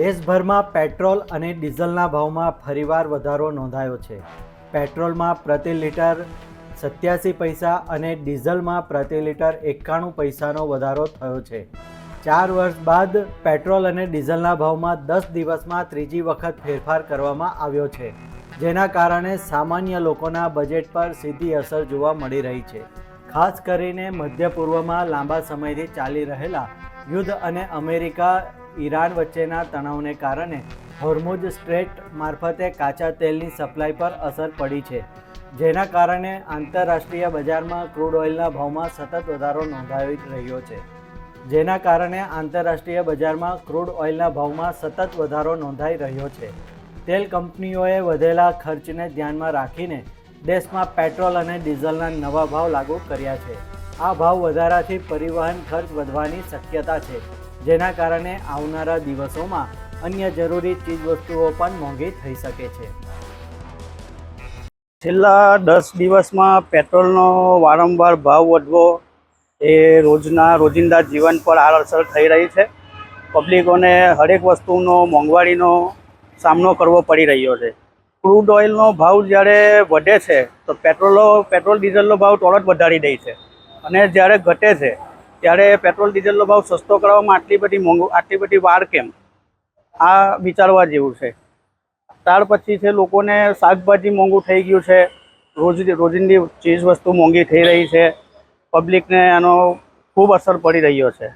દેશભરમાં પેટ્રોલ અને ડીઝલના ભાવમાં ફરીવાર વધારો નોંધાયો છે। પેટ્રોલમાં પ્રતિ લિટર 87 પૈસા અને ડીઝલમાં પ્રતિ લિટર 91 પૈસાનો વધારો થયો છે। 4 વર્ષ બાદ પેટ્રોલ અને ડીઝલના ભાવમાં 10 દિવસમાં ત્રીજી વખત ફેરફાર કરવામાં આવ્યો છે, જેના કારણે સામાન્ય લોકોના બજેટ પર સીધી અસર જોવા મળી રહી છે। ખાસ કરીને મધ્ય પૂર્વમાં લાંબા સમયથી ચાલી રહેલા યુદ્ધ અને અમેરિકા ઈરાન વચ્ચેના તણાવને કારણે હોર્મુઝ સ્ટ્રેટ મારફતે કાચા તેલની સપ્લાય પર અસર પડી છે, જેના કારણે આંતરરાષ્ટ્રીય બજારમાં ક્રૂડ ઓઇલના ભાવમાં સતત વધારો નોંધાઈ રહ્યો છે। જેના કારણે આંતરરાષ્ટ્રીય બજારમાં ક્રૂડ ઓઇલના ભાવમાં સતત વધારો નોંધાઈ રહ્યો છે। તેલ કંપનીઓએ વધેલા ખર્ચને ધ્યાનમાં રાખીને દેશમાં પેટ્રોલ અને ડીઝલના નવા ભાવ લાગુ કર્યા છે। આ ભાવ વધારાથી પરિવહન ખર્ચ વધવાની શક્યતા છે, જેના કારણે આવનારા દિવસોમાં અન્ય જરૂરી ચીજવસ્તુઓ પણ મોંઘી થઈ શકે છે। છેલ્લા 10 દિવસમાં પેટ્રોલનો વારંવાર ભાવ વધવો એ રોજિંદા જીવન પર આડઅસર થઈ રહી છે। પબ્લિકોને હરેક વસ્તુનો મોંઘવારીનો સામનો કરવો પડી રહ્યો છે। ક્રૂડ ઓઇલનો ભાવ જ્યારે વધે છે તો પેટ્રોલ ડીઝલનો ભાવ તરત વધારી દે છે, અને જ્યારે ઘટે છે ત્યારે પેટ્રોલ ડીઝલનો ભાવ સસ્તો કરવામાં આટલી બધી વાર કેમ, આ વિચારવા જેવું છે। ત્યાર પછી છે લોકોને શાકભાજી મોંઘું થઈ ગયું છે, રોજિંદી ચીજ વસ્તુ મોંઘી થઈ રહી છે, પબ્લિકને આનો ખૂબ અસર પડી રહ્યો છે।